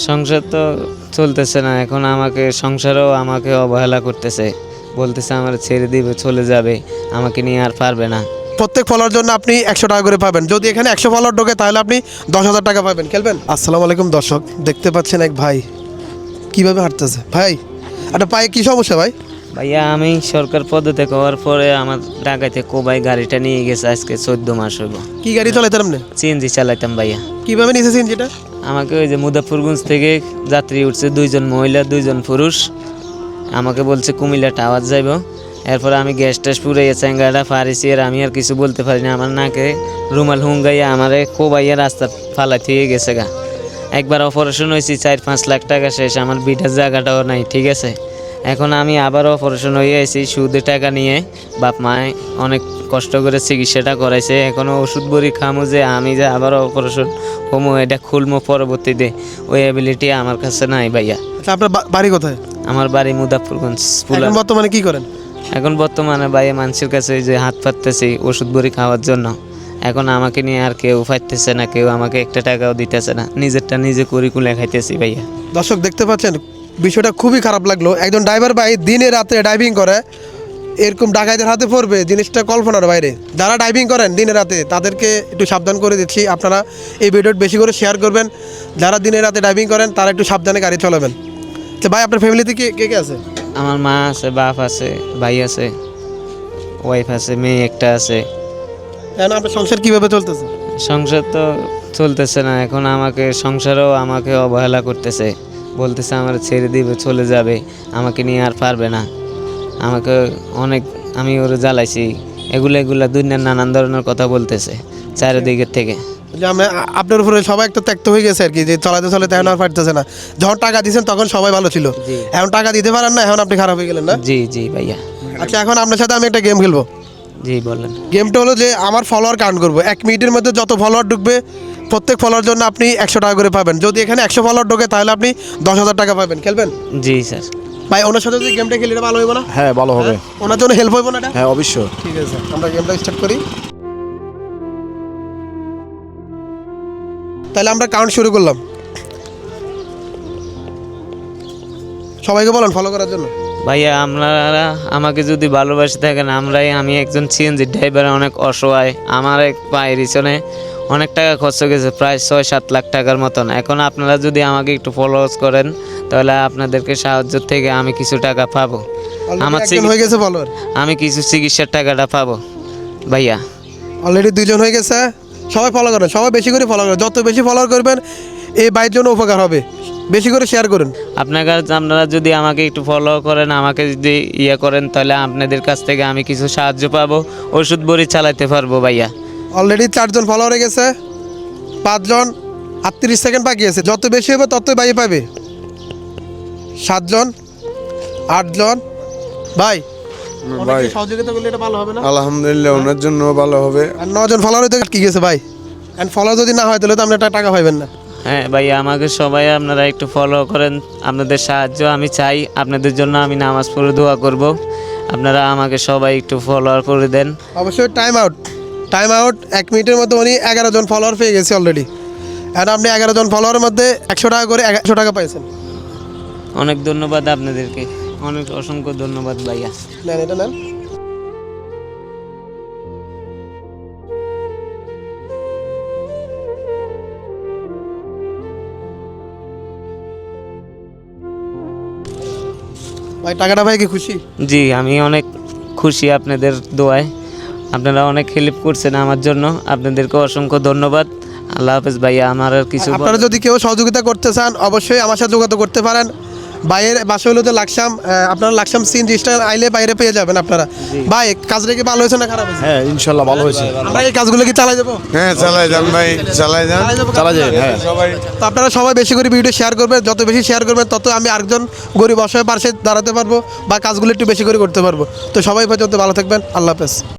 সংসার তো চলতেছে না এখন, আমাকে সংসারও আমাকে অবহেলা করতেছে, বলতেছে আমার ছেড়ে দিবে, চলে যাবে, আমাকে নিয়ে আর পারবে না। প্রত্যেক ফলোয়ার জন্য আপনি 100 টাকা করে পাবেন। যদি এখানে 100 ফলোয়ার ঢোকে তাহলে আপনি 10,000 টাকা পাবেন। খেলবেন? আসসালামু আলাইকুম দর্শক, দেখতে পাচ্ছেন এক ভাই কিভাবে হাঁটতেছে। ভাই একটা পায়ে কি সমস্যা ভাই? ভাইয়া আমি সরকার পদত্যাগ হওয়ার পরে আমার ঢাকাতে কোবাই গাড়িটা নিয়ে গেছে, আজকে 14 মাস হইব। কি গাড়ি চালাইতেন আপনি? সিএনজি চালাইতাম ভাইয়া। কিভাবে নিয়েছেন যেটা? আমাকে ওই যে মুজাফফরগঞ্জ থেকে যাত্রী উঠছে, 2জন মহিলা 2জন পুরুষ, আমাকে বলছে কুমিল্লা টাওয়ার যাইব। এরপরে আমি গ্যাস ট্যাস পুরাইয়া চেঙ্গাটা ফারিছি, আর আমি আর কিছু বলতে পারি না। আমার নাকে রুমাল হুঙ্গাইয়া আমারে কোবাইয়া রাস্তা ফালাই থুয়ে গেছে গা। একবার অপারেশন হয়েছি, 4-5 লাখ টাকা শেষ, আমার বিটার জায়গাটাও নাই, ঠিক আছে। এখন আমি আবার অপারেশন হয়ে আইছি সুদে টাকা নিয়ে। বাপ মায় অনেক কষ্ট করে চিকিৎসাটা করাইছে, এখনও ওষুধ বড়ি খামো যে আমি যে আবার অপারেশন হমো, এটা খুলমো পরবর্তীতে, ওই অ্যাবিলিটি আমার কাছে নাই ভাইয়া। আচ্ছা, আপনার বাড়ি কোথায়? আমার বাড়ি মুজাফফরগঞ্জ। এখন বর্তমানে কি করেন? এখন বর্তমানে ভাইয়া মানুষের কাছে এই যে হাত পাততেছি ওষুধ বড়ি খাওয়ার জন্য। এখন আমাকে নিয়ে আর কেউ পাইতেছে না, কেউ আমাকে একটা টাকাও দিতেছে না, নিজেরটা নিজে করি কুলে খাইতেছি ভাইয়া। দর্শক দেখতে পাচ্ছেন, বিষয়টা খুবই খারাপ লাগলো। একজন ড্রাইভার ভাই দিনে রাতে ড্রাইভিং করে, এরকম ডাকাইদের হাতে পড়বে, জিনিসটা কল্পনার বাইরে। যারা ড্রাইভিং করেন দিনে রাতে তাদেরকে একটু সাবধান করে দিচ্ছি, আপনারা এই ভিডিওটা বেশি করে শেয়ার করবেন। যারা দিনে রাতে ড্রাইভিং করেন তারা একটু সাবধানে গাড়ি চালাবেন। তো ভাই আপনার ফ্যামিলিতে কে কে আছে? আমার মা আছে, বাপ আছে, ভাই আছে, ওয়াইফ আছে, মেয়ে একটা আছে। এখন আপনার সংসার কীভাবে চলতেছে? সংসার তো চলতেছে না এখন, আমাকে সংসারও আমাকে অবহেলা করতেছে, বলতেছে আমার ছেড়ে দিবে, চলে যাবে, আমাকে নিয়ে আর পারবে না। আমাকে অনেক, আমি ওরে জ্বালাইছি, এগুলা দুনিয়ার নানান ধরনের কথা বলতেছে চারিদিকের থেকে। যে আমরা আপনার উপরে সবাই একটা ত্যাক্ত হয়ে গেছে আর কি, যে চালাতে এখন আর পারতেছে না। যখন টাকা দিয়েছেন তখন সবাই ভালো ছিল, এখন টাকা দিতে পারেন না, এখন আপনি খারাপ হয়ে গেলেন না? জি জি ভাইয়া। আচ্ছা, এখন আপনার সাথে আমি একটা গেম খেলবো। জি বলেন। গেমটা হলো যে আমার ফলোয়ার কাউন্ট করবো। 1 মিনিটের মধ্যে যত ফলোয়ার ঢুকবে প্রত্যেক ফলোয়ার জন্য আপনি 100 টাকা করে পাবেন। যদি এখানে 100 ফলোয়ার ঢোকে তাহলে আপনি 10,000 টাকা পাবেন। খেলবেন? জি স্যার। ভাই ওনার সাথে যদি গেমটা খেলি এটা ভালো হবে না? হ্যাঁ ভালো হবে। ওনার জন্য হেল্প হইব না এটা? হ্যাঁ অবশ্যই। ঠিক আছে, আমরা গেমটা স্টার্ট করি। তাহলে আমরা কাউন্ট শুরু করলাম। সবাইকে বলেন ফলো করার জন্য। ভাইয়া আপনারা আমাকে যদি ভালোবাসে থাকেন, আমি একজন সিএনজি ড্রাইভার, অনেক অসহায়, আমার এক পায়ের পিছনে অনেক টাকা খরচ গেছে, প্রায় 6-7 লাখ টাকার মতন। এখন আপনারা যদি আমাকে একটু ফলোয়ার্স করেন তাহলে আপনাদেরকে সাহায্য থেকে আমি কিছু টাকা পাবো, আমার হয়ে গেছে ফলোয়ার, আমি কিছু চিকিৎসার টাকাটা পাবো ভাইয়া। অলরেডি 2জন হয়ে গেছে। সবাই ফলো করেন, সবাই বেশি করে ফলো করেন। যত বেশি ফলো করবেন এই বাইয়ের জন্য উপকার হবে। বেশি করে শেয়ার করুন। আপনারা যদি আমাকে একটু ফলো করেন, আমাকে যদি করেন, তাহলে আপনাদের কাছ থেকে আমি কিছু সাহায্য পাবো, ওষুধ বড়ি চালাতে পারবো ভাইয়া। অলরেডি 4জন ফলো হয়ে গেছে, 5জন, 38 সেকেন্ড বাকি আছে। যত বেশি হবে তত ভাই পাবে। 7জন, 8জন। ভাই ভাই সহযোগিতা করলে এটা ভালো হবে না? আলহামদুলিল্লাহ ওনার জন্য ভালো হবে। আর 9জন ফলোয়ার হইতে কি গেছে ভাই। এন্ড ফলো যদি না হয় তাহলে তো আপনি টাকা পাবেন না। হ্যাঁ ভাইয়া, আমাকে সবাই আপনারা একটু ফলো করেন, আপনাদের সাহায্য আমি চাই, আপনাদের জন্য আমি নামাজ পড়ে দোয়া করব। আপনারা আমাকে সবাই একটু ফলো করে দেন। অবশ্যই টাইম আউট 1 মিনিটের মধ্যে উনি 11জন ফলোয়ার পেয়ে গেছে অলরেডি। আর আপনি 11জন ফলোয়ারের মধ্যে 100 টাকা করে 100 টাকা পাইছেন। অনেক ধন্যবাদ আপনাদেরকে, অনেক অসংখ্য ধন্যবাদ ভাইয়া। নেন এটা নেন। ভাই টাকাটা ভাই কি খুশি? জি আমি অনেক খুশি আপনাদের দোয়ায়, আপনারা অনেক হেল্প করছেন আমার জন্য, আপনাদেরকে অসংখ্য ধন্যবাদ। আল্লাহ হাফেজ ভাইয়া। আমার আর কিছু আপনারা যদি কেউ সহযোগিতা করতে চান অবশ্যই আমার সাথে যোগাযোগ করতে পারেন। বাইরের বাসা হলো যে লাকসাম, আপনারা লাকসাম সিএনজি স্ট্যান্ড আইলে বাইরে পেয়ে যাবেন আপনারা। ভাই কাজটা কি ভালো হয়েছে না খারাপ হয়েছে? হ্যাঁ ইনশাল্লাহ ভালো হয়েছে। আমরা এই কাজগুলো কি চালাই যাবো? হ্যাঁ চালাই যান ভাই, চালাই যান। হ্যাঁ সবাই। তো আপনারা সবাই বেশি করে ভিডিও শেয়ার করবেন। যত বেশি শেয়ার করবেন তত আমি আরেকজন গরিব অসহায় পাশে দাঁড়াতে পারবো বা কাজগুলো একটু বেশি করে করতে পারবো। তো সবাই পর্যন্ত ভালো থাকবেন। আল্লাহ হাফেজ।